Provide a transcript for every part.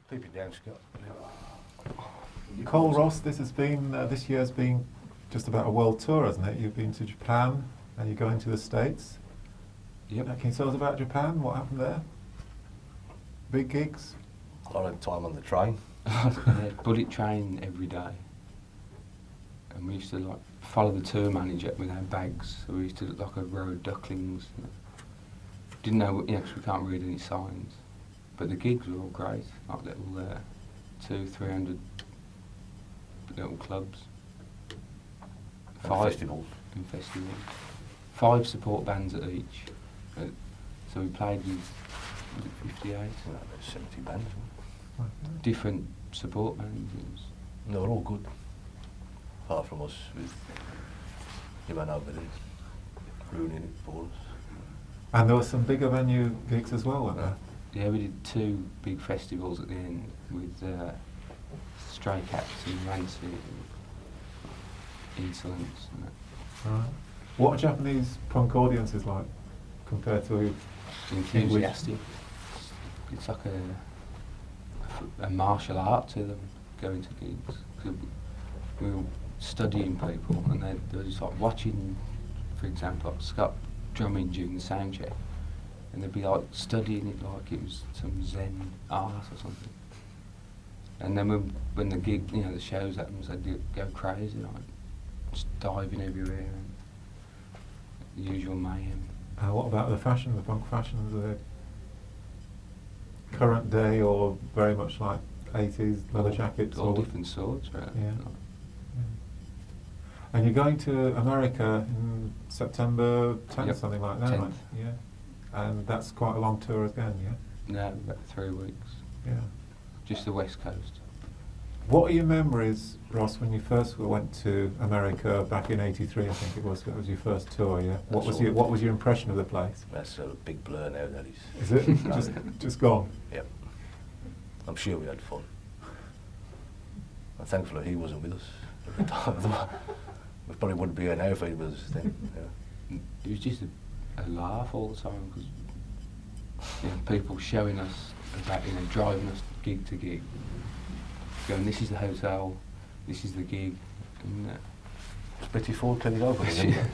Keep it down, Scott. Cole Ross, this year's been just about a world tour, hasn't it? You've been to Japan and you're going to the States. Yep. Can you tell us about Japan? What happened there? Big gigs? A lot of time on the train. Yeah, bullet train every day. And we used to like follow the tour manager with our bags. So we used to look like a row of ducklings. Didn't know, because we can't read any signs. But the gigs were all great, like little 200-300 little clubs. Festivals. And festivals. 5 support bands at each. So we played with 58. About 70 bands. Different support bands. They were all good. Apart from us with you man over there ruining it for us. And there were some bigger venue gigs as well, weren't there? Yeah, we did 2 big festivals at the end with Stray Cats and Rancid and Insolence and that. Right. What are Japanese punk audiences like compared to Enthusiastic. It's like a martial art to them, going to gigs. 'Cause we were studying people and they were just like watching, for example, like Scott drumming during the sound check, and they'd be like studying it like it was some Zen art or something. And then when the gig, the shows happens, they'd go crazy, like just diving everywhere and the usual mayhem. what about the fashion, the punk fashions? Are they current day or very much like 80s leather jackets? All or different sorts, right? Yeah. And you're going to America in September 10th, Yep. something like that, 10th. right? Yeah. And that's quite a long tour again, yeah? No, about 3 weeks. Yeah. Just the West Coast. What are your memories, Ross, when you first went to America back in '83? I think it was. That was your first tour, yeah. What was your impression of the place? That's a big blur now, that is. Is it just gone? Yep. I'm sure we had fun. And thankfully he wasn't with us at the time. We probably wouldn't be here now if he was then. Yeah. It was just a laugh all the time because people showing us about, driving us gig to gig, going, this is the hotel, this is the gig, and It's pretty full, Kenny over Yeah. yeah.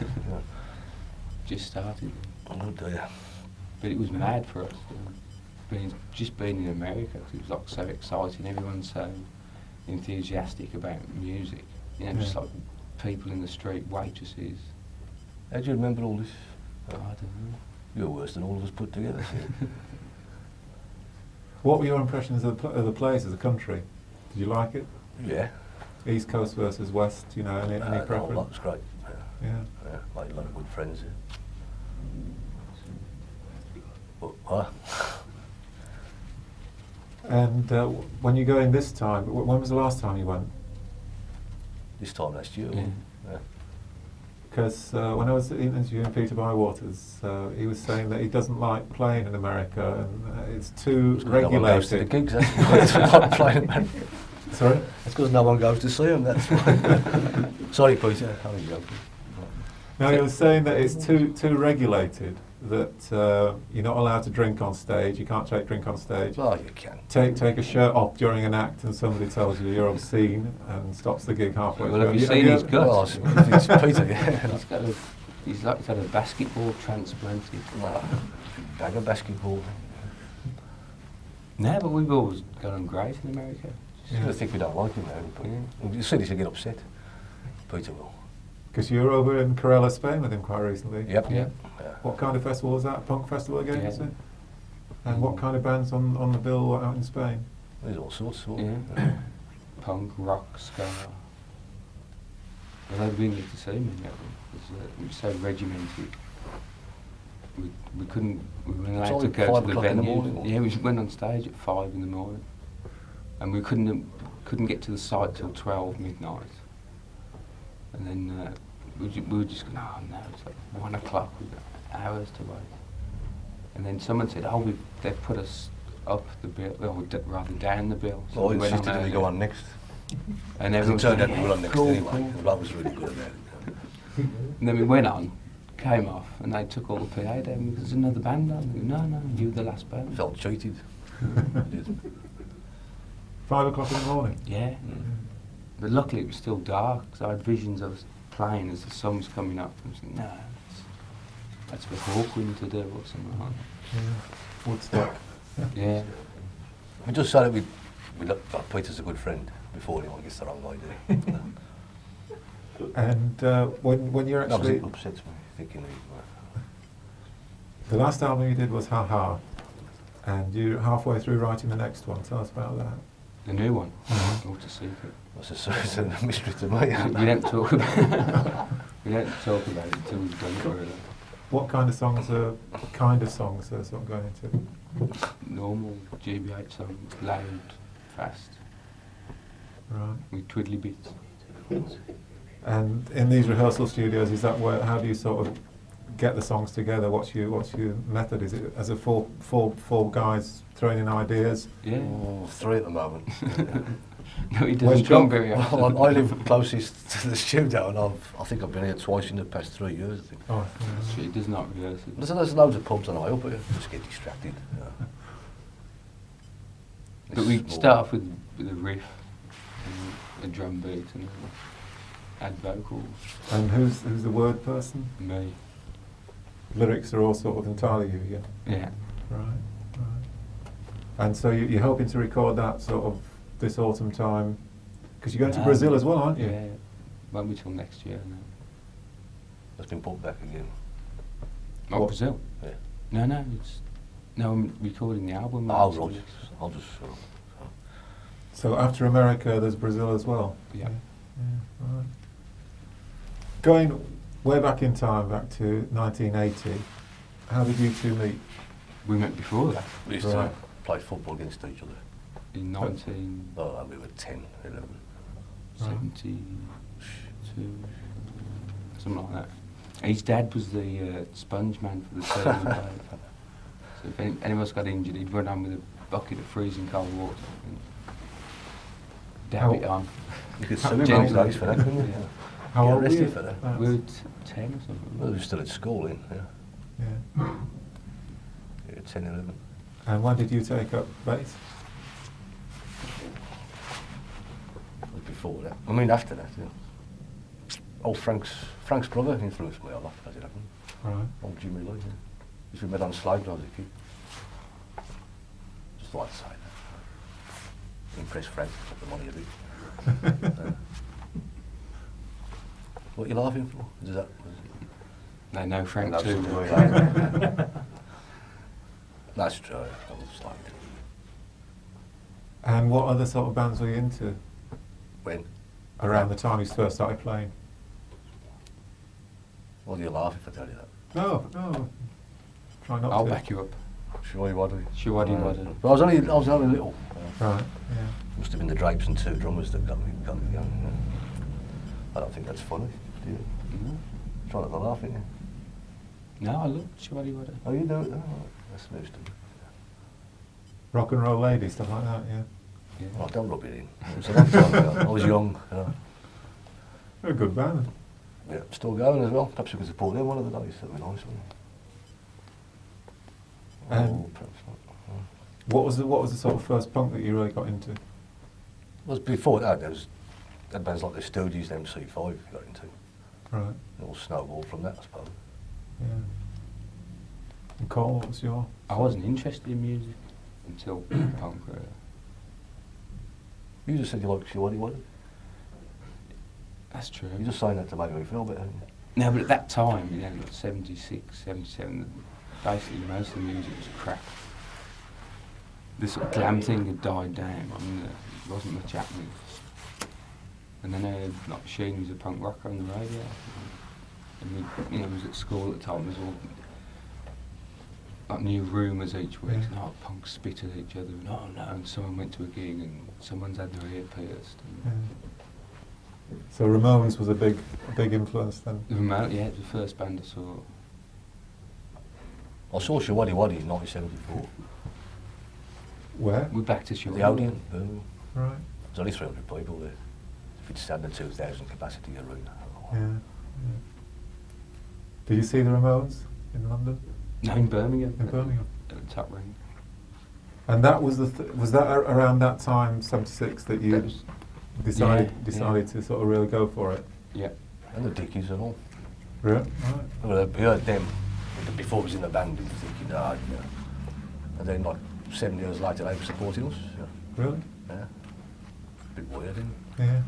just started. Oh dear. But it was mad for us, just being in America, 'cause it was like so exciting, everyone's so enthusiastic about music, just like people in the street, waitresses. How do you remember all this? I don't know. You're worse than all of us put together. What were your impressions of the place as a country? Did you like it? Yeah. East Coast versus West, any The whole preference? lot's great. Yeah. Yeah. Like a lot of good friends here. But, what? And when you go in this time, when was the last time you went? This time last year. Yeah. Yeah. Because when I was interviewing Peter Bywaters, he was saying that he doesn't like playing in America and it's too No one goes to the regulated. gigs, that's why it's not playing America. Sorry? That's because no one goes to see them, that's why. Sorry, Peter, I'm joking. No, he was saying that it's too regulated, that you're not allowed to drink on stage, you can't drink on stage. Well, you can. Take a shirt off during an act and somebody tells you you're obscene and stops the gig halfway Well, through. have you seen his guts? Well, it's Peter, yeah. He's had a basketball transplanted. Bag of basketball. No, but we've always got on great in America. I think we don't like him now, but Yeah. you said he should get upset. Peter will. Because you were over in Corella, Spain with him quite recently. Yep. Yeah. What kind of festival was that? Punk festival again, Yeah. is it? And what kind of bands on the bill out in Spain? There's all sorts. Yeah. Punk, rock, ska. Well, they'd really to see me now. It was so regimented. We couldn't. We weren't allowed only to go 5 to the o'clock in the venue. morning, Yeah, we went on stage at 5 in the morning, and we couldn't get to the site till 12 midnight. And then we were just going, oh no, it's like 1 o'clock. We've got hours to wait. And then someone said, oh, they've put us up the bill, or rather down the bill. Well, we I went insisted on we go on next. And It everyone turned out said, we were on next cool, anyway. cool. The bloke was really good about it. And then we went on, came off, and they took all the PA down because there's another band on. We go, no, you were the last band. Felt cheated. I did. 5 o'clock in the morning? Yeah. But luckily it was still dark, because I had visions I was playing as the sun was coming up. And I was like, no, that's for Hawkwind to do or something like that. Yeah. Woodstock. Yeah. We just said that we look, Peter's a good friend before anyone gets the wrong idea. And when you're That actually... upsets me, thinking The last album you did was Ha Ha, and you're halfway through writing the next one. Tell us about that. The new one, What a Secret. it's a mystery to me. We don't talk about it. We don't talk about it until we've done it really. What kind of songs are sort of going into? Normal GBH song, loud, fast, Right. with twiddly bits. And in these rehearsal studios, is that where? How do you sort of get the songs together? What's your method? Is it as a four guys throwing in ideas? Yeah. Oh, 3 at the moment. No, he Where's doesn't come Jock? very often. I live closest to the studio, and I think I've been here twice in the past 3 years. I think. Oh, He does not rehearse it. There's loads of pubs on the way up here. Just get distracted. But we It's start off with a riff, and a drum beat, and add vocals. And who's the word person? Me. Lyrics are all sort of entirely you, yeah. Yeah. Right. And so you're hoping to record that sort of this autumn time, because you're going to Brazil as well, aren't you? Yeah. Won't be till next year now. It's been put back again. Oh, What? Brazil? Yeah. No, I'm recording the album. Oh, now, right. I'll just. So after America, there's Brazil as well. Yeah. Right. Going way back in time, back to 1980, how did you two meet? We met before that, We used Right. to play football against each other. in 1972, Oh, we were 10, 11. something like that. And his dad was the sponge man for the team. he played. So if any of us got injured, he'd run on with a bucket of freezing cold water and dab it on. You could sue him Gently. those days for that, couldn't you? Yeah. How Get old were arrested you? for that. That's- We were 10 or something. Well, we were still at school, yeah. yeah. Yeah, 10, 11. And when did you take up bass? It was before that. I mean, after that, yeah. Old Frank's brother influenced me a lot, as it happened. Right. Old Jimmy Lee, yeah. Which we met on Slade when I was a kid. Just thought I'd say that. Impress Frank, took the money a bit. What are you laughing for? Is that... They know Frank That's too. That's true. I was Slade. And what other sort of bands were you into When? around the time you first started playing? What do you laugh if I tell you that? No. Try not I'll to. back you up. Sure, what do you? Shiwaddy Waddy. But I was only little. Right. Yeah. Must have been the Drapes and 2 drummers that got me going. Yeah. I don't think that's funny, do you? No, Try not to laugh, ain't you? no, I love Shiwaddy Waddy. Oh, you do it? Oh, right. That's news to me. Rock and roll lady, stuff like that. Yeah. Yeah. Oh, don't rub it in. It was a long time ago. I was young, you know. They're a good band. Yeah, still going as well. Perhaps we could support them one of the days. That'd be nice, wouldn't it? And- Perhaps not. What was the sort of first punk that you really got into? Was before that, there was bands like the Stooges, the MC5 we got into. Right. It all snowballed from that, I suppose. Yeah. And Colin, what was your? I wasn't interested in music until punk really. You just said you liked Shiwaddy Waddy. That's true. You just saying that to make me feel better, haven't you? No, but at that time, you know, like 76, 77, basically most of the music was crap. The sort of glam thing had died down. I mean, there wasn't much happening. And then I heard like Sheen was a punk rocker on the radio. And we, was at school at the time. There was all like new rumours each week. Yeah. And, punks spit at each other. And oh no, and someone went to a gig and someone's had their ear pierced. And So Ramones was a big influence then. the remote, yeah, it was the first band I saw. I saw Shiwaddy Waddy in 1974. Where? We're back to At Shiwaddy. the Odeon, Birmingham. Right. There's only 300 people there. If it's stand a 2,000 capacity arena. Yeah. Did you see the Ramones in London? No, in Birmingham. In Birmingham. At the top ring. And that was was that around that time, 76, that you That was- decided to sort of really go for it? Yeah. And the Dickies and all. Really? Right. Well, we heard them before we was in the band, we were thinking, you know. And then like 7 years later, they were supporting us. Yeah. Really? Yeah. Bit weird, isn't it? Yeah.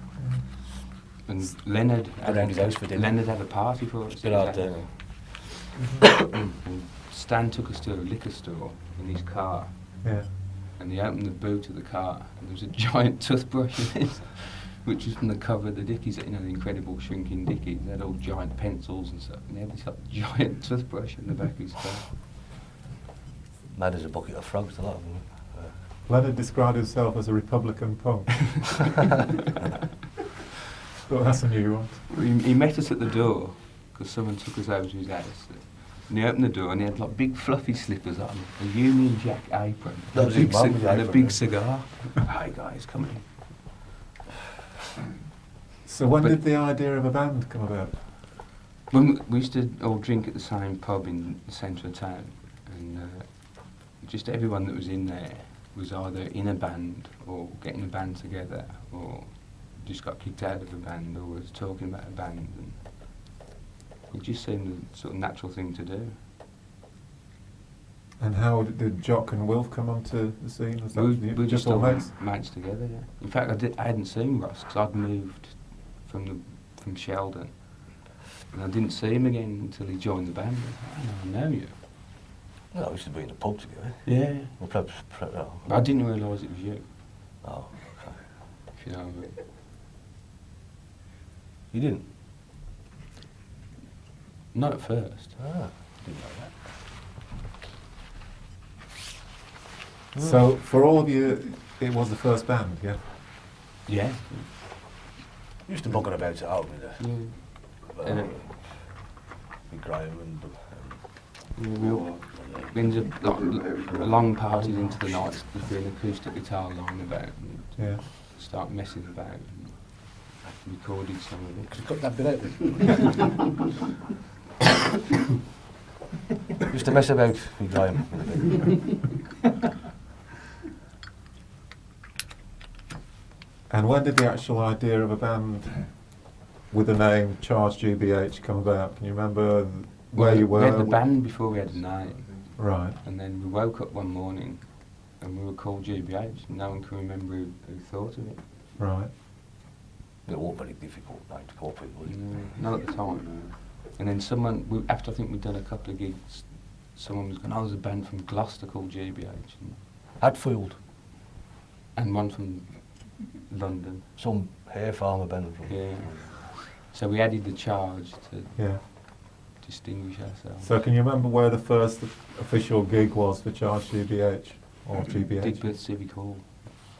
And Leonard around his house for dinner. Leonard had a party for us. Bit out there. And Stan took us to a liquor store in his car, Yeah. and he opened the boot of the car, and there was a giant toothbrush in it, which was from the cover of the Dickies, you know, the incredible shrinking Dickies. They had all giant pencils and stuff, and they had this like, giant toothbrush in the back of his car. Mad as a bucket of frogs, a lot of them. Leonard described himself as a Republican punk. Well, that's a new one. He met us at the door, because someone took us over to his house. And he opened the door and he had like big fluffy slippers on, a Union Jack apron, That was his mum with the and a apron, big yeah. cigar. Hi guys, come in. So when But- did the idea of a band come about? When we used to all drink at the same pub in the centre of town, and just everyone that was in there was either in a band or getting a band together, or just got kicked out of a band, or was talking about a band, and it just seemed a sort of natural thing to do. And how did Jock and Wilf come onto the scene? Was that We just all mates? mates together, yeah. In fact, I hadn't seen Ross because I'd moved from Sheldon, and I didn't see him again until he joined the band. I know you. No, we used to be in the pub together. Yeah. Well, perhaps, oh. But I didn't realise it was you, Oh, okay. if you know what I mean. You didn't? Not at first. Ah, didn't know that. So for all of you, it was the first band, yeah? Yeah. We used to bugger about at home with Yeah. with Graham and We ended up long parties into the night, with an acoustic guitar lying about, and Yeah. start messing about, and recorded some of it. Could you cut that bit out? Used to mess about with Graham. And when did the actual idea of a band with the name Charge GBH come about? Can you remember where you were? We had the band before we had a name, Right. and then we woke up one morning and we were called GBH, and no one can remember who thought of it. Right. They're all very difficult name to call people. Isn't it? Not at the time. And then after I think we'd done a couple of gigs, someone was going, oh, there's a band from Gloucester called GBH. Hatfield, And one from London. some hair farmer band from. Yeah. So we added the charge to Yeah. distinguish ourselves. So can you remember where the first official gig was for Charge GBH or GBH? Digbeth Civic Hall.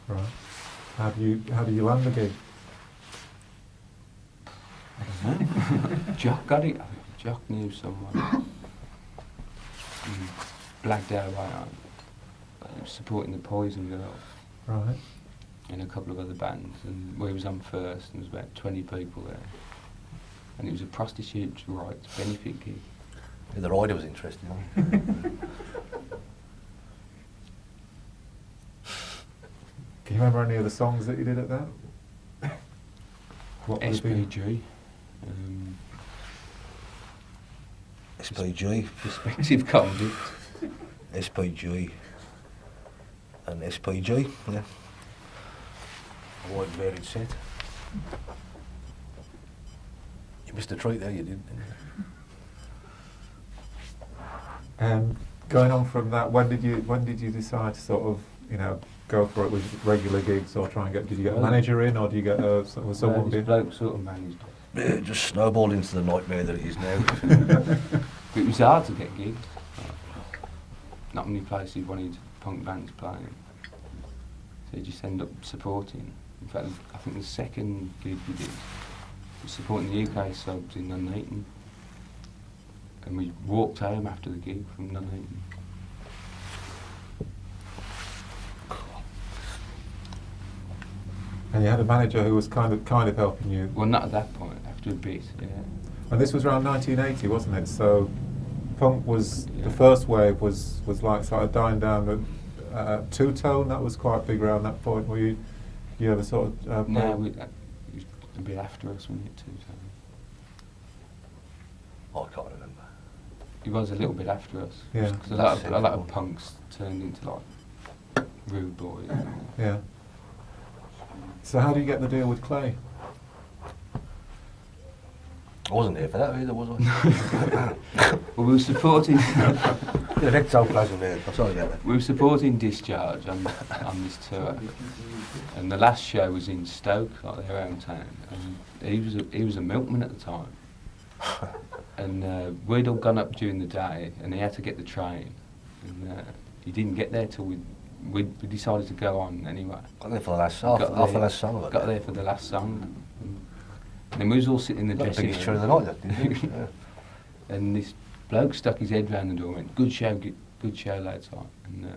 Right. How do you land the gig? Jock got it. I think Jock knew someone. Black Day supporting the Poison Girls Right. and a couple of other bands, and we was on first, and there was about 20 people there, and it was a prostitutes' rights benefit gig. Yeah, the rider was interested. Wasn't Can you remember any of the songs that you did at that? What would it be? SPG. SPG, Perspective Convict. SPG, and SPG. Yeah. A wide varied set. You missed a treat there, you did. Didn't you? Going on from that, when did you decide to sort of, go for it with regular gigs, or try and get? Did you get a manager in, or do you get was someone? This bloke sort of managed it. Yeah, it just snowballed into the nightmare that it is now. But it was hard to get gigs. Not many places wanted punk bands playing. So you just end up supporting. In fact, I think the second gig we did was supporting the UK subs in Nuneaton. And we walked home after the gig from Nuneaton. And you had a manager who was kind of helping you. Well, not at that point, after a bit, yeah. And this was around 1980, wasn't it? So punk was Yeah. the first wave was like sort of dying down two-tone. That was quite big around that point. Were you ever sort of No, play- it was a bit after us when it too. I can't remember. It was a little bit after us. Yeah. Because a That's lot it. of punks turned into like rude boys. Yeah. So how do you get the deal with Clay? I wasn't there for that either, was I? Well, we were supporting. Yeah, that's so pleasant there. I'm sorry about that. We were supporting Discharge on this tour, and the last show was in Stoke, like their hometown. And he was a milkman at the time, and we'd all gone up during the day, and he had to get the train, and he didn't get there till we decided to go on anyway. Got there for the last song. Got Half the there- last song. Got there for the last song, and then we was all sitting in the Not the dressing biggest show of the room, night, that, didn't it? Yeah. and this bloke stuck his head round the door and went, good show, lads, like, and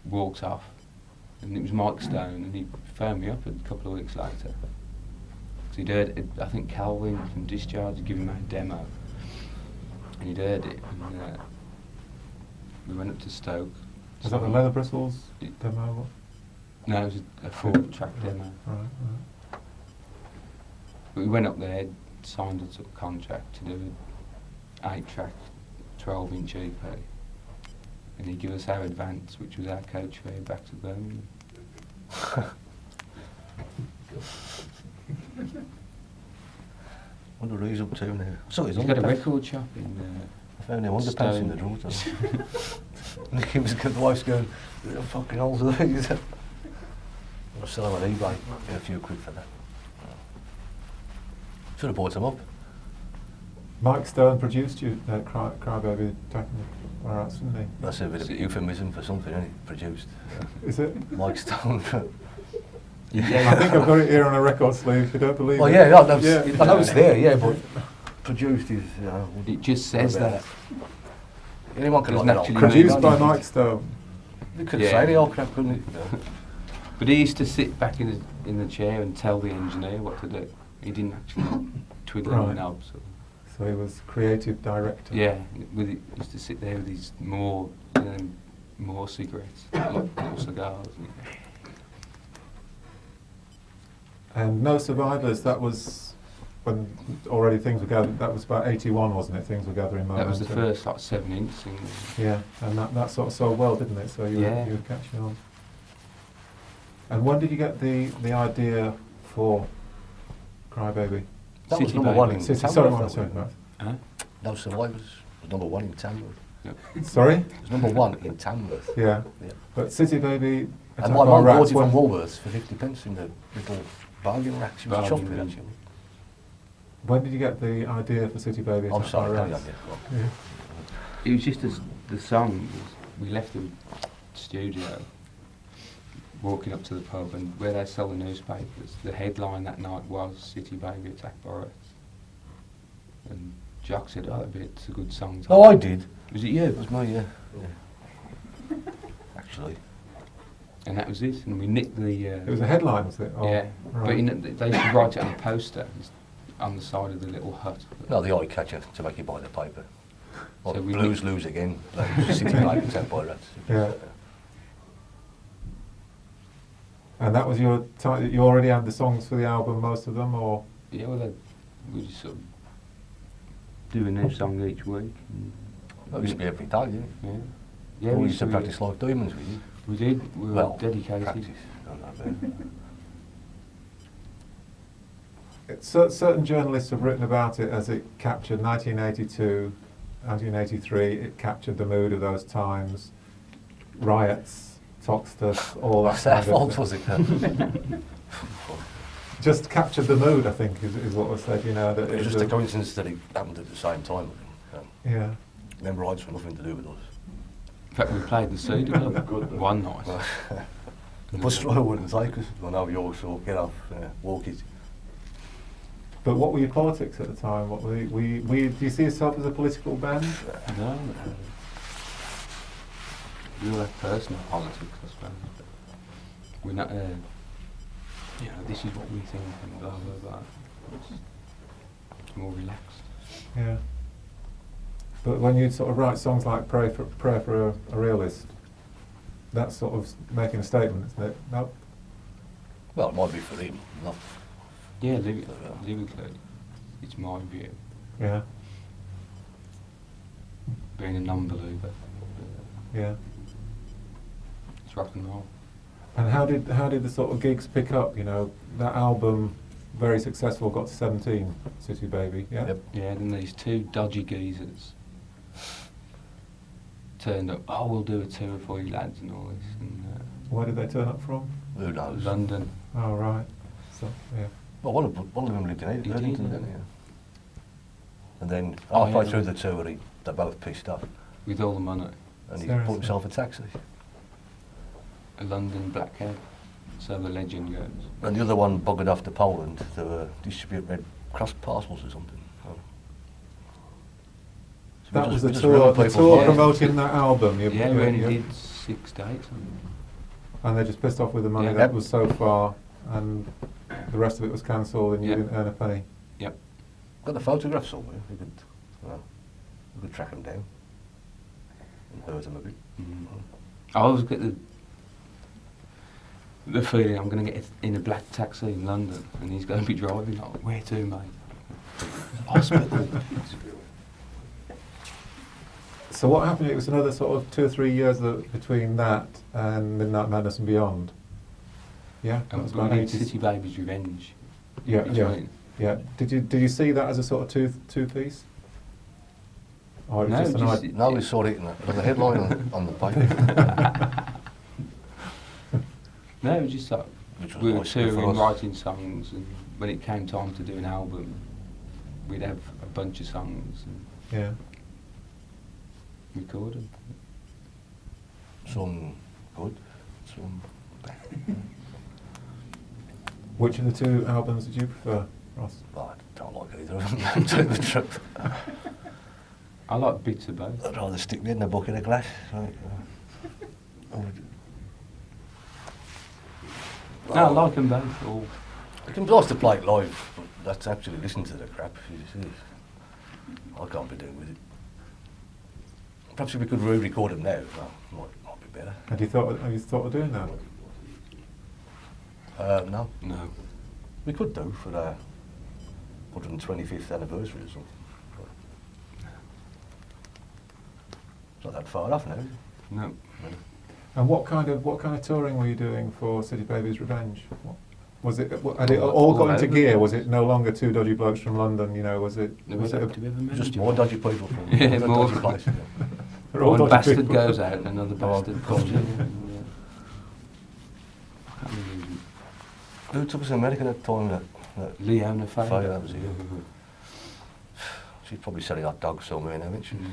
walked off. And it was Mike Stone, and he phoned me up a couple of weeks later. So he'd heard it, I think Colin from Discharge had given him a demo, and he'd heard it, and we went up to Stoke. Was that the Leather Bristles It- demo? No, it was a 4-track demo. Right. But we went up there, signed a sort of contract to do an 8-track, 12-inch EP. And he'd give us our advance, which was our coach fare back to Birmingham. Wonder what he's up to now. I saw his He's got a underpants. record shop in I found him underpants in the Stone. drawer. And he was the wife's going, "Little fucking holes are these." I'll sell them on eBay. Get a few quid for that. Should have bought them up. Mike Stone produced you at Crybaby Technic, or else, didn't he? That's a bit of a euphemism for something, isn't it? Produced. Is it? Mike Stone. I think I've got it here on a record sleeve. If you don't believe Oh it. yeah, I Yeah. know it's there, yeah, but produced is, It just says that. anyone can Doesn't like actually that old Produced crap, by can't they? Mike Stone. They could Yeah. say the old crap, couldn't it? Yeah. But he used to sit back in the chair and tell the engineer what to do. He didn't actually twiddle Right. the knobs. So he was creative director. Yeah, he used to sit there with his more cigarettes, like little cigars. And No Survivors, that was when already things were gathering. That was about 81, wasn't it? Things were gathering momentum. That was the first like 7-inch single. Yeah, and that sort of sold well, didn't it? So you Yeah. were catching on. And when did you get the idea for Crybaby? That was City number Baby. one in Sorry, Tamworth. sorry, right. Huh? No Survivors was number one in Tamworth. Sorry? It was number one in Tamworth. Yeah. Yeah. But City Baby, And Attack my by mum bought Rats, it from when, Woolworths for 50 pence in the little bargain rack. She was Bargain chuffed with bin. that, actually. when did you get the idea for City Baby? I'm Attack by sorry, carry on, Rats? yeah. Yeah. It was just the song. We left the studio, walking up to the pub, and where they sell the newspapers, the headline that night was "City Baby Attack by Rats." And Jock said, "Oh, it's a good song." Oh, I did. Was it It you? was me, yeah. Actually. And that was it. And we nicked the. It was a headline, was it? Oh, Yeah, right. but they used to write it on a poster on the side of the little hut. No, the eye catcher to make you buy the paper. Or So we Blues nicked- lose again. Like City Baby Attack by Rats. Yeah. And that was your time. You already had the songs for the album, most of them, or Yeah, well, we just sort of do a new song each week. And That used to be every day, yeah. yeah, yeah, We used to practice like diamonds with you. We did. We were Well, dedicated. practice. I don't know, certain journalists have written about it as it captured 1982, 1983. It captured the mood of those times, riots, talk stuff, all that. That's their kind fault, of, was it? just captured the mood, I think, is what was said. You know, that It was it's just a coincidence that it happened at the same time. yeah. Them rides were nothing to do with us. In fact, we played the Cedar Club one night. The bus driver wouldn't take us. Well, no, you're so get off, walk it. But what were your politics at the time? What were do you see yourself as a political band? No, we all have personal politics, I suppose. But we're not. You know, this is what we think, and blah blah blah. It's more relaxed. Yeah. But when you sort of write songs like Prayer for a Realist, that's sort of making a statement, isn't it? No. Well, it might be for him, not. Yeah, lyrically, it's my view. Yeah. Being a non-believer, Yeah. it's rock and roll. And how did the sort of gigs pick up? You know, that album, very successful, got to 17, City Baby. Yeah. Yep. Yeah, then these two dodgy geezers turned up. Oh, we'll do a tour for you lads and all this. And Where did they turn up from? Who knows? London. Oh, right. So, yeah. Well, one of them lived in He did, Edmonton, yeah. didn't he? And then Oh, halfway yeah. through the tour, they both pissed off, With all the money. and he Seriously? bought himself a taxi. A London black cab. So the legend goes. And the other one buggered off to Poland to distribute Red Cross parcels or something. So That was we the just tour, ruined the people's tour lives. promoting that album. Yeah, we only did 6 dates. And they just pissed off with the money Yeah. that was so far, and the rest of it was cancelled, and you Yeah. didn't earn a penny. Yep. Got the photographs somewhere. We could track them down and hurt them a bit. Mm. I always get the feeling I'm going to get in a black taxi in London and he's going to be driving. Like, where to, mate? Hospital. So what happened? It was another sort of 2 or 3 years between that and Midnight Madness and Beyond. Yeah, that was about And 80s. City Baby's Revenge. Yeah, yeah, between. yeah. Did you see that as a sort of two piece? Or it was No, just an just- idea? No, we saw it in the headline on the paper, No, it was just like which was we were nice for touring, us. writing songs, and when it came time to do an album, we'd have a bunch of songs and Yeah. record them. Some good, some Which of the two albums did you prefer, Ross? I don't like either of them, to tell you the truth. I like bits of both. I'd rather stick me in a bucket of glass. Right? I would- No, I like them both. All. It can be nice to play it live, but that's actually listening to the crap. You see. I can't be doing with it. Perhaps if we could re-record them now, might be better. Have you thought of doing that? No, No. we could do for the 125th anniversary or something. But it's not that far off now, is it? No. Really? And what kind of touring were you doing for City Baby's Revenge? Was it had it all got into over. gear? Was it no longer two dodgy blokes from London? You know, was it? Do Was we it ever manage Just it? more dodgy people from Yeah, other more. dodgy places. they're all One dodgy bastard people. goes out, and another Oh, bastard God. comes in. I can't remember. Who took us to America at that time? That Leona Faye. Faye, that was it. She's probably selling hot dogs somewhere now, isn't she? Mm.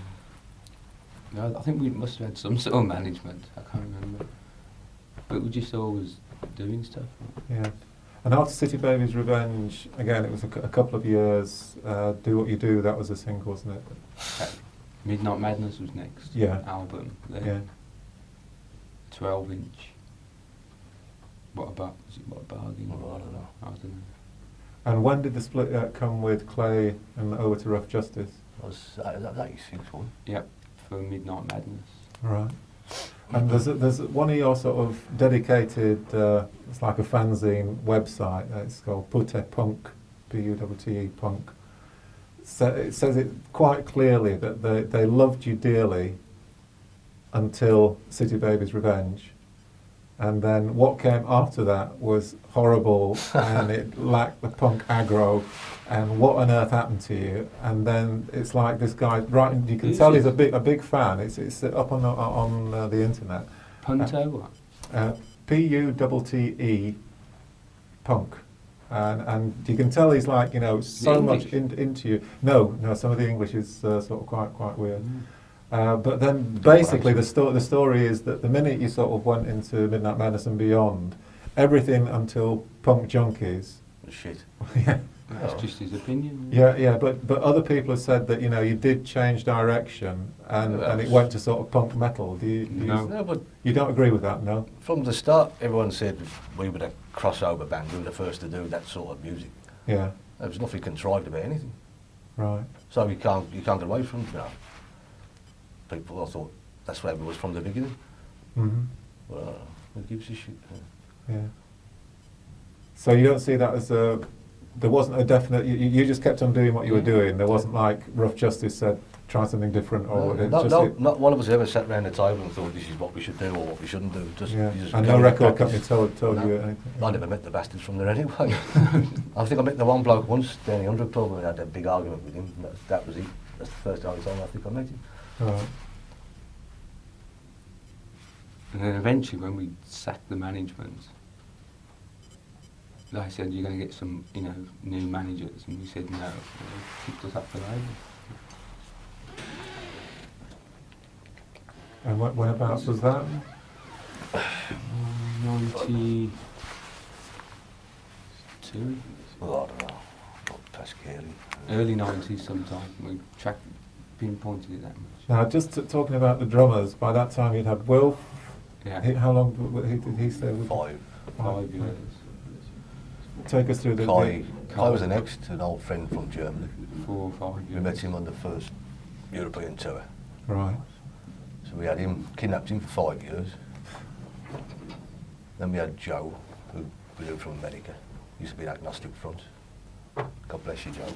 No, I think we must have had some sort of management. I can't remember. But we just always doing stuff. Yeah. And after City Baby's Revenge, again, it was a couple of years. Do What You Do, that was a single, wasn't it? Midnight Madness was next. Yeah. Album. Then Yeah. 12-inch. What about? Was it What a Bargain? Oh, I don't know. I don't know. And when did the split come with Clay and Over to Rough Justice? That was 86 one. Yep. For Midnight Madness. Right. And there's one of your sort of dedicated, it's like a fanzine website, it's called Putte Punk, Putte Punk. So it says it quite clearly that they loved you dearly until City Baby's Revenge. And then what came after that was horrible and it lacked the punk aggro. And what on earth happened to you? And then it's like this guy, right? You can Who's tell he's it? a big fan. It's up on the internet. Punto, what? Putte Punk, and you can tell he's like so much English? into you. No, some of the English is sort of quite weird. Mm. But then basically the story is that the minute you sort of went into Midnight Madness and beyond, everything until Punk Junkies. Shit. Yeah. That's Oh. just his opinion. Yeah, but other people have said that you did change direction and it went to sort of punk metal. Do you No. No, but you don't agree with that? No. from the start, everyone said we were the crossover band. We were the first to do that sort of music. Yeah. There was nothing contrived about anything. Right. So you can't get away from people. I thought that's where it was from the beginning. Mm-hmm. Well, who gives a shit? Yeah. So you don't see that as a... There wasn't a definite... You just kept on doing what you were doing. There wasn't like Rough Justice said, try something different, or it's just... Not one of us ever sat around the table and thought this is what we should do or what we shouldn't do. Just, Yeah. you just And go no and record practice. company told No. you anything? I never met the bastards from there anyway. I think I met the one bloke once down the 100 pub and I had a big argument with him. That was it. That's the first time I think I met him. Right. And then eventually, when we sacked the management, they said, you're going to get some, new managers. And we said no. And they kicked us up the ladder. And whenabouts was that? 92. Well, I don't know. Not Pascal. Early 90s sometime. We pinpointed it that much. Now, just talking about the drummers, by that time you'd had Will. Yeah. How long did he stay with? 5. 5 years. Take us through the... Kai was the next, an old friend from Germany. 4 or 5 years. We met him on the first European tour. Right. So we had him, kidnapped him for 5 years. Then we had Joe, who we knew from America. He used to be an agnostic front. God bless you, Joe.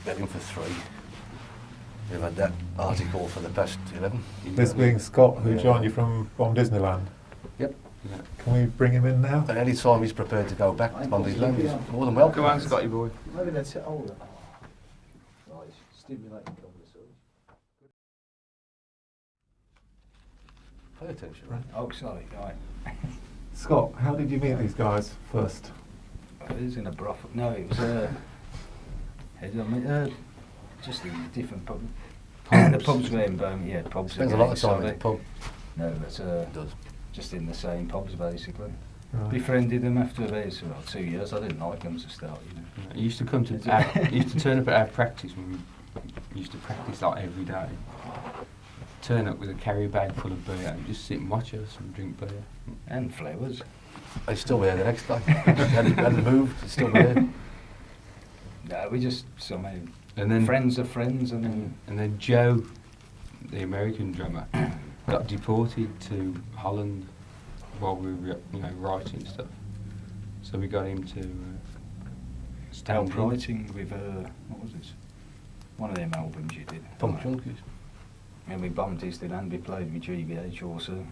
We had him for 3. We've had that article for the past 11. This being Scott, who joined you from Disneyland. Yep. Yeah. Can we bring him in now? And any time he's prepared to go back to Disneyland, he's more than welcome. Come on, Scotty boy. Maybe that's it older. Right, stimulating conversation. Pay attention, right? Oh, sorry, right. Scott, how did you meet these guys first? It was in a brothel. No, it was just in a different pub. The pubs were in Birmingham, yeah, pubs. Spends a again, lot of time in sorry. the pub. No, but It does. just in the same pubs basically. Right. Befriended them after about 2 years. I didn't like them to start, He used to come to he used to turn up at our practice when we used to practice like every day. Turn up with a carry bag full of beer and just sit and watch us and drink beer. And flowers. He's still there the next day. He hadn't moved, he's still there. No, we just somehow And then friends of friends, and and then Joe, the American drummer, got deported to Holland while we were writing stuff. So we got him to stand help in. writing with what was this? One of them albums you did. Punk junkies. And we bombed Disneyland, we played with GBH also.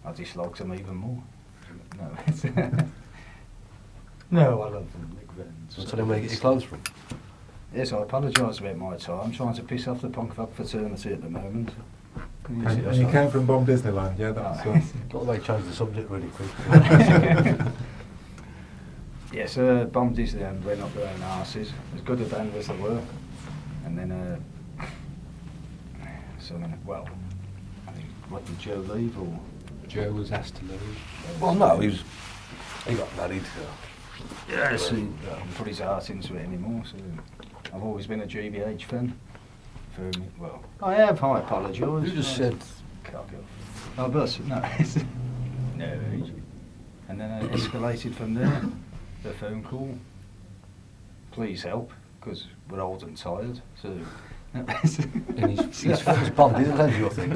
I disliked them even more. No, no, I love them, big friends. So tell him where you get your clothes from. Yes, I apologise about my tie. I'm trying to piss off the punk rock fraternity at the moment. Can you see And that you side? came from Disneyland, yeah? That's, Got the way he changed the subject really quick. Yes, bombed Disneyland, went up their own arses. As good a band as they were. And then, I think, what did Joe leave or? Joe was asked to leave. Well, no, he got married. Yes, he put his heart into it anymore. So I've always been a GBH fan. For me, well, I have. I apologise. You just said, Cock off. Oh, but no, no. And then it escalated from there. The phone call. Please help, because we're old and tired. So. And his it's Bob Disneyland, your thing.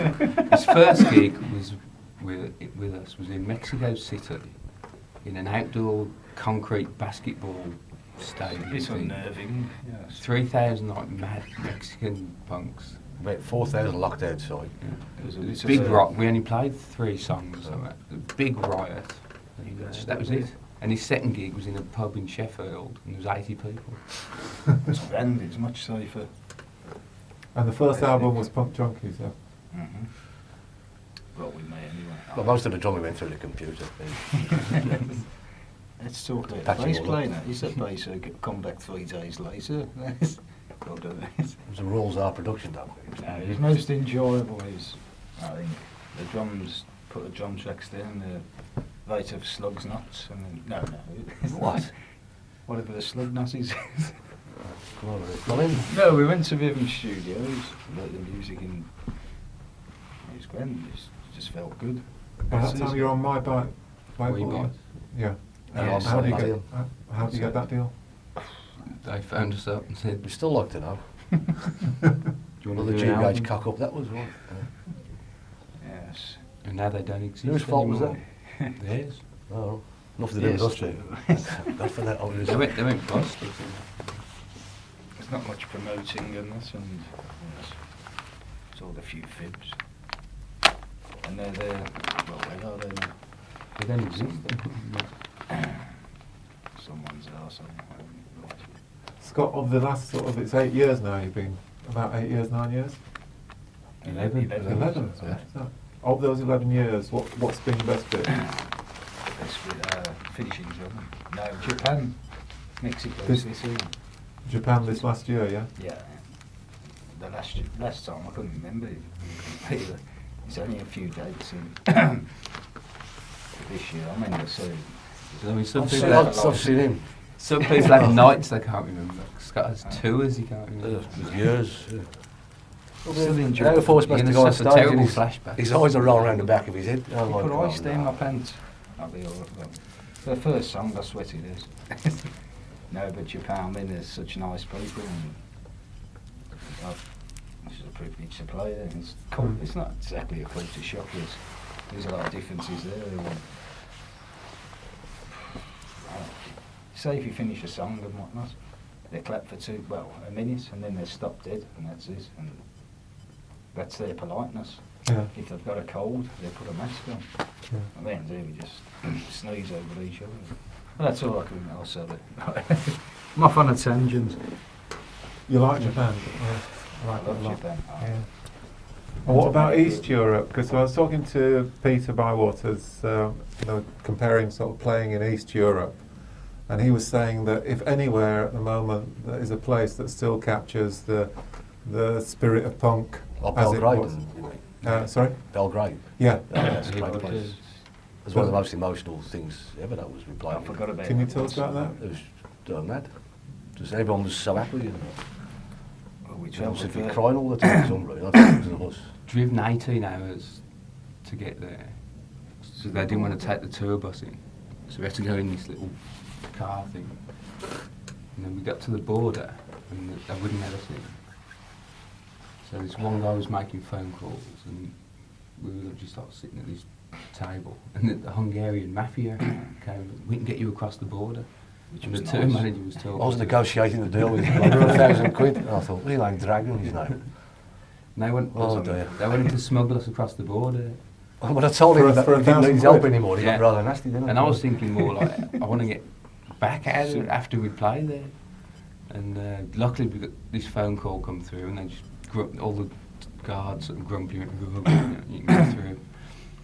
His first gig was with us was in Mexico City, in an outdoor concrete basketball stadium. It's thing. unnerving. Yes. 3,000 like mad Mexican punks. About 4,000 locked outside. It was a It's bit big of a- rock. We only played 3 songs. So big riot. And that was it. And his second gig was in a pub in Sheffield, and there was 80 people. It's grand. It's much safer. and the first album was Punk Junkies, yeah? Mm-hmm. Well, with me anyway. But most of the drumming went through the computer. Let's talk about Patching bass all up. playing. He said bass come back 3 days later. Well done. It was a rules our production done. No, his most enjoyable is, I think, the drums, put the drum tracks down, the rate of slugs knots, and then, no. What? Whatever the slug knot is. Come on, Colin. No, we went to Vivian's studios, let the music in. It was grand, it just felt good. By that time you were on My Bike. We bought. Yeah. Yes, How do you I get did. how do you get that deal? They phoned us up and said, We still like to know. "Do you Well, want the to do an GBH album?" cock up, that was right. Yes. And now they don't exist Whose fault was anymore. Theirs. Oh, nothing to do with us, too. God for that, obviously. They went bust. I think. There's not much promoting in this, and yes, it's all a few fibs. And they're there. Well, where are they now? They don't exist. Someone's arsehole. Right. Scott, of the last sort of, it's 8 years now you've been, about 8 years, 9 years? 11. 11. Yeah. So, of those 11 years, what's been the best bit? This with finishing job. No, Japan, Mexico This- this year. Japan this last year, yeah? Yeah. The last time I couldn't remember it either. It's only a few dates in this year. I mean, I mean, some I've people seen have, that. I've seen him. some people have nights they can't remember. Scott has tours he can't remember. Years. Yeah. Still enjoy How it. before supposed You're to go on gonna suffer stage terrible and flashbacks. his eyes are rolling around the back of his head. Oh, my Put God, ice down no. my pants. I'll be all right. Well, the first song, I sweat it is. No, but Japan, I mean, there's such nice people, and it's a privilege to play there. It's cool. It's not exactly a culture shock. There's a lot of differences there. Say if you finish a song and whatnot, they clap for a minute, and then they stop dead, and that's it. And that's their politeness. Yeah. If they've got a cold, they put a mask on. Yeah. And then there we just sneeze over each other. Well, that's all I can also do. I'm off on a tangent. You like Japan? Yeah. I like I that a love lot. Japan. Yeah. And what about East Europe? Because I was talking to Peter Bywaters, comparing sort of playing in East Europe, and he was saying that if anywhere at the moment there is a place that still captures the spirit of punk, Or as it Belgrade, was. you mean? Sorry? Belgrade. Yeah. Yeah, that's a Yeah, great because- place. It's one of the most emotional things ever, that was we played. I forgot about Can you that tell us once. about that? It was mad. Just everyone was so happy. And Well, we everyone travelled seemed to be there. crying all the time. It was unreal. I think it was of us. Driven 18 hours to get there. So they didn't want to take the tour bus in. So we had to go in this little car thing. And then we got to the border and they wouldn't let us in. So this one guy was making phone calls and we were just like sitting at this table and the Hungarian mafia came, we can get you across the border. Which And was the tour nice. manager was talking. I was negotiating the deal with him for £1,000. And I thought, we ain't dragging his name. And Oh, dear. they wanted to smuggle us across the border. But I told him that For he didn't need his help £1,000. anymore. He Yeah. got rather nasty, didn't he? And I was thinking more like, I want to get back out of it after we play there. And luckily we got this phone call come through and they just all the guards sort of grumpy, you can go through.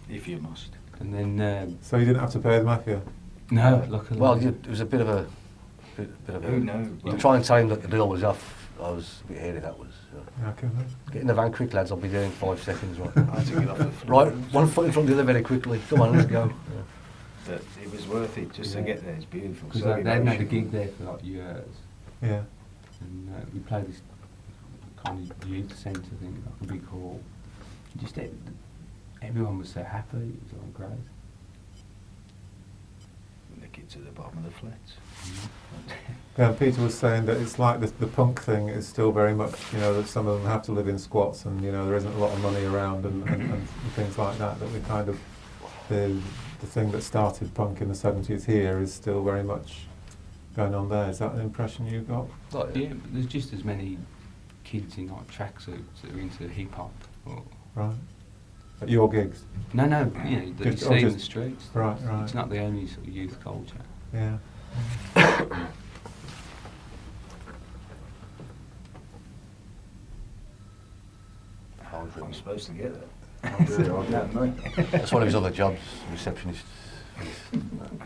If you must. And then, So you didn't have to pay the mafia? no, luckily. Well, it was a bit of a... Who knows? You try and tell him that the deal was off. I was a bit hairy, that was. Okay. Get in the van quick, lads. I'll be there in 5 seconds. Right, I had to get off the floor. right, one foot in front of the other very quickly. Come on, let's go. But it was worth it just to get there. It's beautiful. Because So they hadn't had a emotional. gig there for like years. Yeah. And we played this kind of youth centre thing, like a big hall. Just everyone was so happy, it was all great. And the kids at the bottom of the flats. Yeah, Peter was saying that it's like the punk thing is still very much, that some of them have to live in squats and, there isn't a lot of money around and things like that, that we kind of, the thing that started punk in the 70s here is still very much going on there. Is that an impression you got? Yeah, but there's just as many kids in like tracksuits that are into hip hop. Right. At your gigs? No, that you Just- see in the just- streets. Right, right. It's not the only sort of youth culture. Yeah. I'm supposed to get that. That's one of his other jobs, receptionist.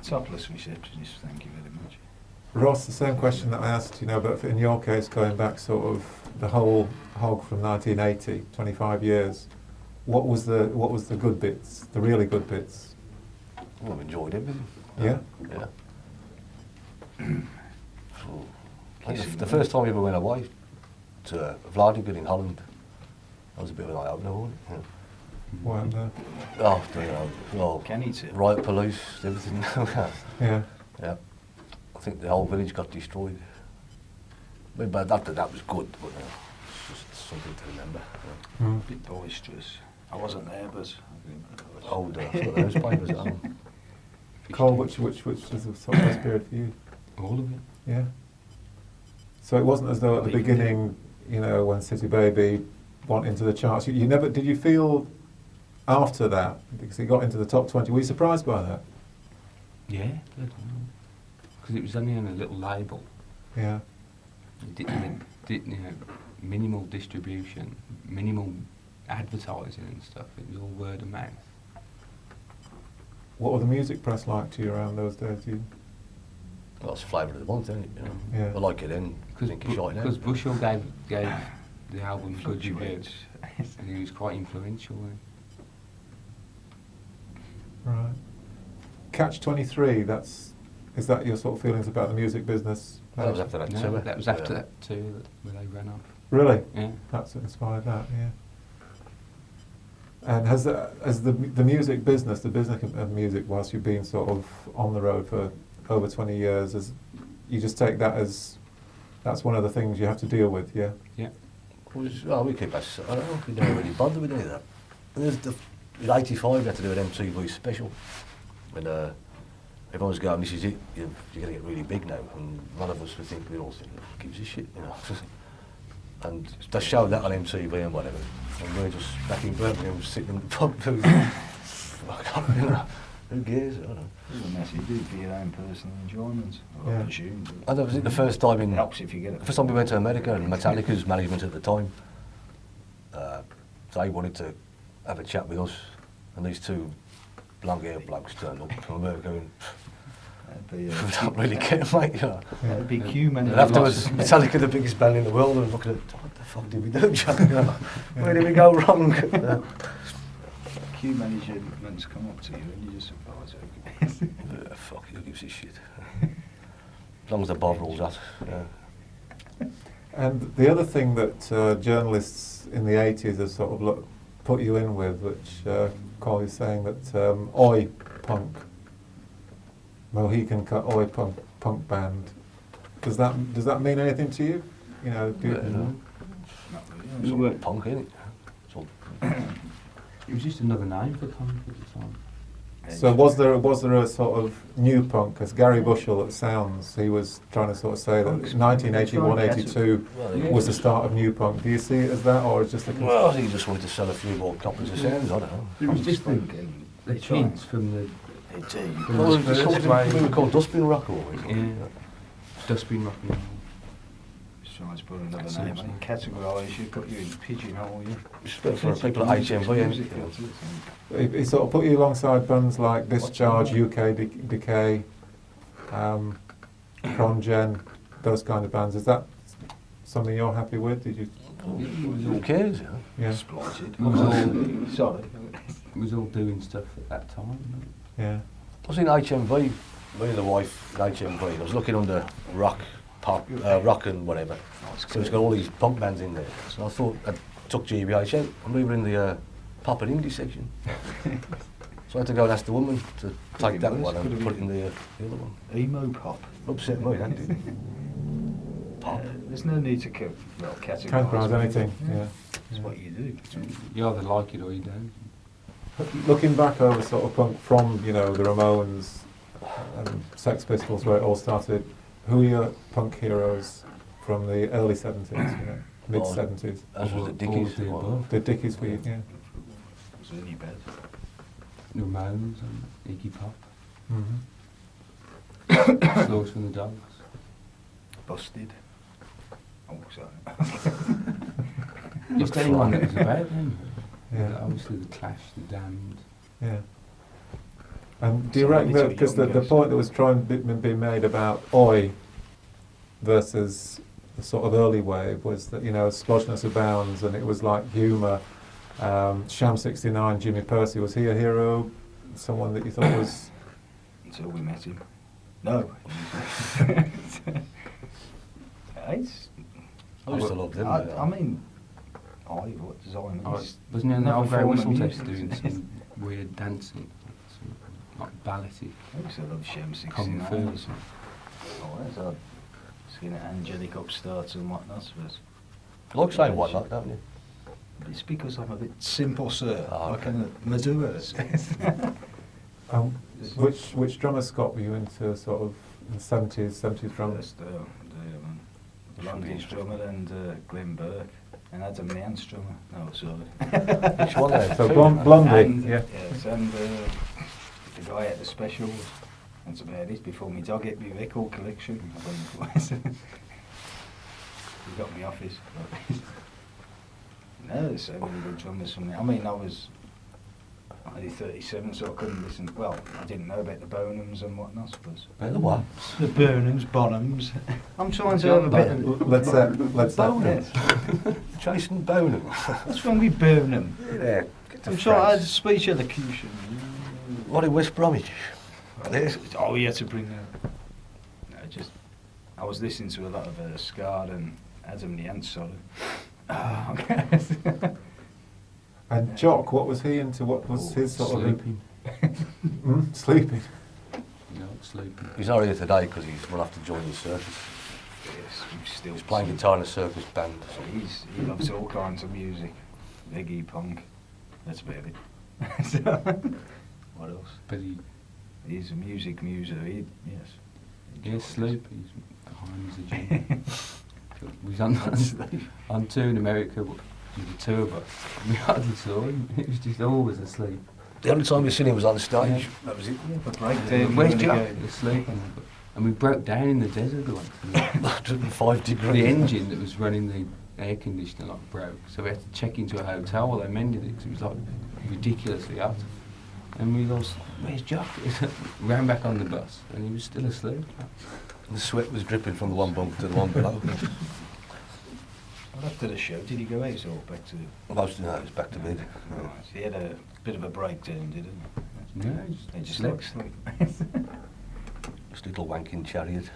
Topless receptionist, thank you very much. Ross, the same question that I asked, but in your case, going back sort of the whole hog from 1980, 25 years, what was the good bits, the really good bits? Well, I've enjoyed everything. Yeah? Yeah. So, the first time we ever went away to Vlaardingen in Holland, that was a bit of an eye-opener, wasn't it? What happened there? Oh, well, Kenny too. riot police, everything. Yeah. Yeah. I think the whole village got destroyed. But after that was good, but it's just something to remember. Mm. Bit boisterous. I wasn't there, but Older, I thought those papers at home. Cole, which was the sort of best period for you? All of it. Yeah. So it wasn't as though at the beginning, you know, when City Baby went into the charts, you never, did you feel after that, because it got into the top 20, were you surprised by that? Yeah, because it was only on a little label. Yeah. It didn't, you know, minimal distribution, minimal advertising and stuff. It was all word of mouth. What were the music press like to you around those days? Well, it's flavour of the month, isn't it? You know? Yeah. I like it then. I think it's shot now. Because Bushell gave the album good reviews, and he was quite influential. Right. Catch 23, is that your sort of feelings about the music business? That was after that No, too. that was after that too, where they ran off. Really? Yeah. That's what inspired that, yeah. And has the music business, the business of music, whilst you've been sort of on the road for over 20 years, you just take that as, that's one of the things you have to deal with, yeah? Yeah. We keep us, I don't know, we don't really bother with any of that. And in '85 we had to do an MTV special. And everyone's going, this is it, you're going to get really big now. And one of us would think, we'd all think, who gives a shit, you know. And they showed that on MTV and whatever. And we're just back in Birmingham sitting in the pub booth. You know, who cares? I don't know. doesn't matter, you do it for your own personal enjoyment, I Yeah. presume. And that was it the first time It helps if you get it. the first time we went to America, and Metallica's management at the time, they wanted to have a chat with us, and these two long-haired blokes turned up from America and we don't really care, mate, you know. That'd be Q And management. afterwards, Metallica, the biggest band in the world, and looking at, what the fuck did we do, Jock? You know, where did we go wrong? Q management's come up to you and you just say, oh, it's okay. Fuck, who gives a shit? As long as the Bob rules that. Yeah. And the other thing that journalists in the 80s have sort of put you in with, which Cole is saying that Oi punk, Mohican cut Oi punk band, does that mean anything to you? You know, do you, No. We It's were- all punk, isn't it? It's all It was just another name for punk at the time. So was there a sort of new punk? Because Gary Bushell at Sounds, he was trying to sort of say that Punk's- 1981, 82 Well, yeah. was the start of new punk. Do you see it as that, or is just a Well, I think he just wanted to sell a few more copies of Sounds, I don't know. It was just Thinking, the hints from the indeed. From Well, the we first wave. were called Dustbin Rock, or what we Yeah. Dustbin rock and roll. Just trying to put another That's name it. on. Categorise you, put you in pigeonhole you. For people at HMV, Music, you know. that's it. He sort of put you alongside bands like Discharge, UK Decay, Congen, those kind of bands. Is that something you're happy with? Did you? Who cares, you know? Yeah, Exploited. It was all- Sorry. It was all doing stuff at that time. yeah. I was in HMV, me and the wife in HMV. I was looking under rock, pop, rock and whatever. So it's got all these punk bands in there. So I thought I took GBH out, and we were in the pop and indie section. So I had to go and ask the woman to take that one and put it in the other one. Emo pop. Upset me, that did. Pop. There's no need to categorise. Categorise anything. Yeah. It's what you do. You either like it or you don't. Looking back over sort of punk from, you know, the Ramones and Sex Pistols, where it all started, who are your punk heroes from the early 70s, you know, mid 70s? As was the All Dickies. of the above. The Dickies for you, yeah. Was any bad? Ramones and Iggy Pop. Mm-hmm. Slaughters from the Dogs. Busted. Oh, sorry. Just anyone that was about them. Yeah. Obviously the Clash, the Damned. Yeah. And do you So reckon many that, because the young point that was trying to be made about Oi versus the sort of early wave was that, you know, Splodgeness Abounds, and it was like humour. Sham 69, Jimmy Percy, was he a hero? Someone that you thought was... Until we met him. No. It's, I used to love them. I mean, what design? Oh, It's wasn't he on the another old grey form of whistle music, test doing isn't it? some weird dancing? Some, like ballety. I used to love Shem 69. Common Ferguson. Oh, there's a skin angelic upstarts and whatnot. But You like saying whatnot, don't you? It's because I'm a bit simple, sir. Oh, Like okay. a Maduras. Which drummer, Scott, were you into sort of in the 70s drummers? Blondie's drummer and Glenn Burke. And Adam Nance drummer. No, sorry. Which one then? So Blondie, And, yeah. Yes, and the guy at the specials. That's about it. Before me dog hit me record collection. I think it was. He got me office. No, there's so many good drummers from there. I mean, I was only 37, so I couldn't listen. Well, I didn't know about the Bonhams and whatnot, I suppose. About the what? The Burnhams, Bonhams. I'm trying to have a bit of... Let's Yes. Jason Bonham. What's wrong with Burnham? Yeah. Get I'm to trying to France. speech elocution. What in West Bromwich? There. Oh, you had to bring that. No, just... I was listening to a lot of Scar and Adam the Ant, sorry. Oh, okay. And Jock, what was he into? What was his sort Sleeping. of sleeping? No, sleeping. He's not here today because he's run off to join the circus. Yes, we've still... He's playing guitar in a circus band. So He loves all kinds of music. Reggae, punk. That's about it. So, what else? But He's a music muser. He, yes. he's sleeping. He's behind the gym. We was on tour in America with the two of us. We hardly saw him. He was just always asleep. the only time we seen him was on stage. That was it. But breakdown. Where's when Jock? he He was sleeping. And we broke down in the desert once. 105 degrees. The engine that was running the air conditioner broke, so we had to check into a hotel while they mended it because it was like ridiculously hot. And we lost, where's Jock? Ran back on the bus and he was still asleep. The sweat was dripping from the one bunk to the one below. Well, after the show, did he go out or back to... Most of the night it was back to bed. Right. He had a bit of a breakdown, didn't he? No, He just slept. like sleep. Just a little wanking chariot.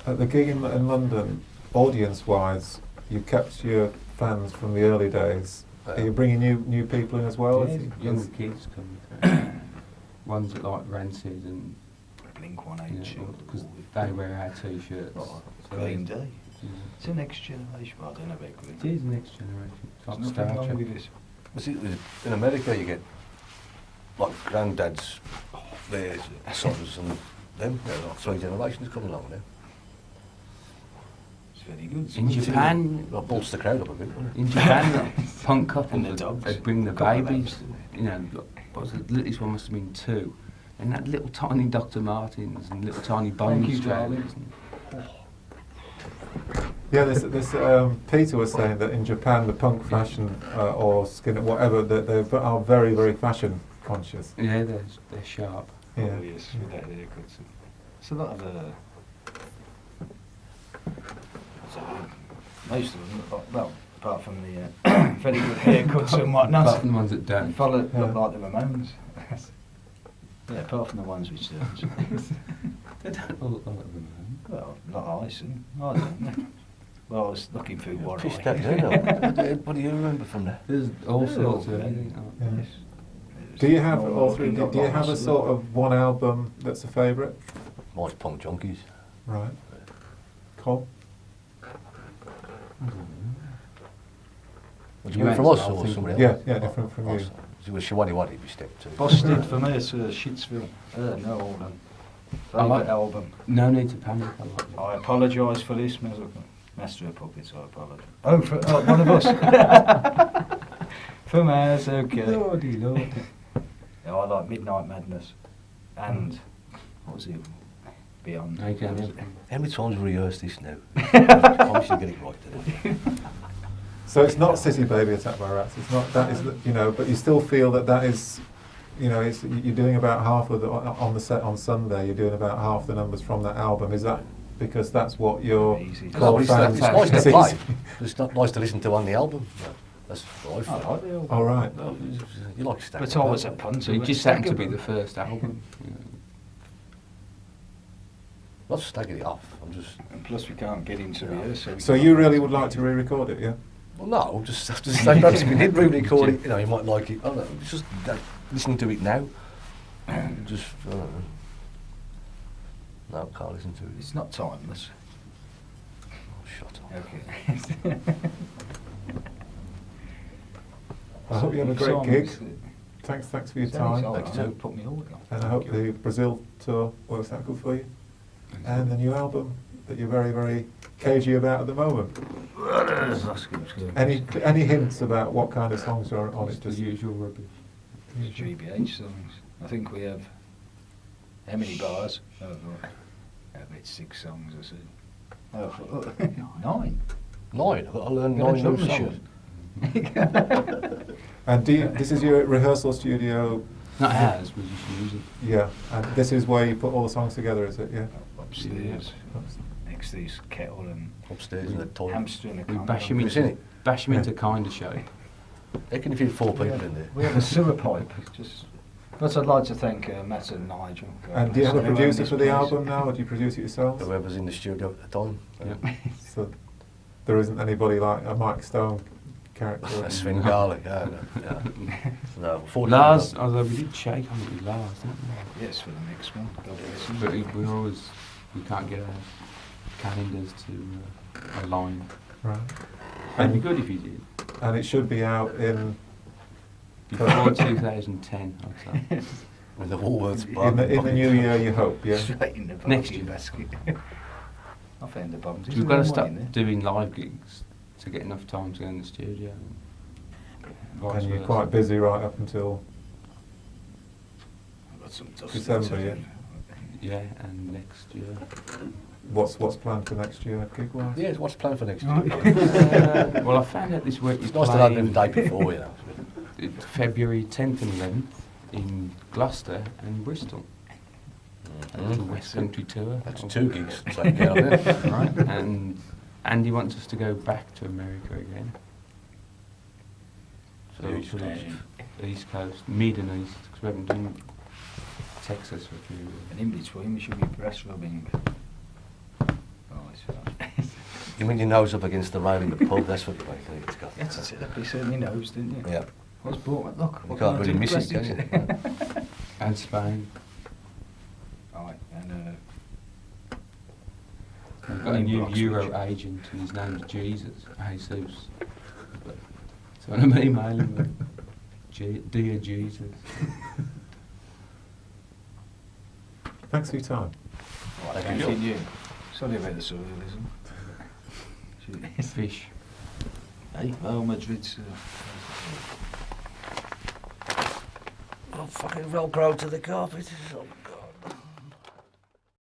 At the gig in London, audience-wise, you kept your fans from the early days. Are you bringing new people in as well? Yeah, younger kids coming through. Ones that like Rancid and Blink 182. because they wear our t-shirts. Oh, So Green they- Day. It's the next generation. Well, I don't know about Green It Day. is the next generation. It's like There's Star nothing wrong Trek. with this. See, in America you get like granddads, their sons and them. They're like 3 generations coming along now. It's very good. In Japan, Well, bolts the crowd up a bit. wouldn't it? in Japan, punk couples And the would dogs. they'd bring the Couple of babies. them. You know, what was it? This one must have been 2, and that little tiny Dr. Martens and little tiny Thank bonus you, trailers. darling. Yeah, this Peter was saying that in Japan the punk fashion or skin whatever they are very very fashion conscious. Yeah, they're sharp. Yeah. Oh, yes, with that haircut. It's a lot of most of them, well, apart from the very good haircuts and whatnot, Apart from the ones that don't. follow look Yeah. like the Ramones. Yeah, apart from the ones which don't. They don't all look like them. Well, not I see. I don't know. Well, I was looking through what Pissed I... out, don't you? What do you remember from there? There's all Yeah, sorts of yeah. everything. Yeah. Yes. Do you have Well, all three? looking Do you like have a us, sort of one album that's a favourite? Mine's Punk Junkies. Right. Cole? Would you You mean from went us to or Althing. somebody Yeah, else? yeah, different from you. Us. It was Shawani Wadi we stepped to. Busted from here to Shitsville. No, hold on. I like- Favourite album. No need to panic. I like it. I apologise for this, Master of Puppets, I apologise. Oh, for one of us. From ours, okay. Lordy, Lord. Yeah, I like Midnight Madness. And, what was it? Beyond. Okay, yeah. How many times have we rehearsed this now? I promise you'll get it right today. So it's not City Baby Attacked by Rats. It's not that is but you still feel that is, it's, you're doing about half of the on the set on Sunday. You're doing about half the numbers from that album. Is that because that's what your Easy. No, core but it's fans? nice to It's play. easy. It's not nice to listen to on the album. No, that's what I I feel. like the album. All right. No, you like Stack. But I was a punter. So it just happened to be the first album. You know. Not staggering it off. I'm just. And plus we can't get into rehearsal. So you really would like to re-record it, yeah? Well, no, I'm just saying. Perhaps if you did re-record it, you might like it. I don't know. It's just listening to it now. Just. I don't know. No, can't listen to it. It's not timeless. Shut up. Okay. I hope you have a great Songs gig. that- Thanks for your Songs, time. oh, Thank you, don't too. put me all down. And I hope the Brazil tour works out good for you. And the new album that you're very, very cagey about at the moment. Any hints about what kind of songs are on It's it? the usual rubbish. GBH songs. I think we have how many bars? Oh, right. It's 6 songs or so. Oh, 9. 9. I've got to learn Got a 9 drum new machine. songs. And this is your rehearsal studio? Not ours, we just use it. Yeah. And this is where you put all the songs together, is it? Yeah. Upstairs, next to this kettle and Upstairs in the toilet. hamster in a We can. bash him Have you seen into, it? bash him into kind of shape. They can fit 4 people in there. We have a sewer pipe. Just. But I'd like to thank Matt and Nigel. And do you have a Who own producer this for the place. album now, or do you produce it yourselves? Whoever's in the studio at the time. Yep. So there isn't anybody like a Mike Stone character? Sven Garlic. Yeah, no, fortunately Lars, not. although we did shake on it with Lars, didn't Yes, for the next one. God bless him. we? But we can't get our calendars to align. Right. It'd be And, good if he did. and it should be out in Before 2010, I'd say. With the Woolworths in the new year, you hope, yeah? Straight in the Next bargain year. basket. I found the bums. We've got to start doing live gigs to get enough time to go in the studio. Vice And you're versa. quite busy right up until I've got some dust December, to yeah. do. Yeah, and next year. what's planned for next year, gig-wise? Yeah, what's planned for next year? Well, I found out this week It's you're nice to have them playing the day before, you know. February 10th and 11th in Gloucester and Bristol. A little West Country tour. That's 2 gigs. Take care of it. Right, and Andy wants us to go back to America again. So Huge sort of plan. East Coast, Mid and East, because we haven't done Texas for a few years. And in between, we should be breast rubbing. Right. You mean your nose up against the rail in the pub? That's what you make. It's got. That's it. You certainly knows, didn't you? Yeah. I was brought. Look. You what can't can I really do? miss it, Breast can it. you? And Spain. Right, and We've got a new Blocks, Euro which- agent and his name's Jesus, Jesus. So I'm emailing him, Dear Jesus. Thanks for your time. right, Thank you. continue. Sorry about the surrealism. Fish. Hey, well, Madrid's. Oh, fucking Velcro to the carpet.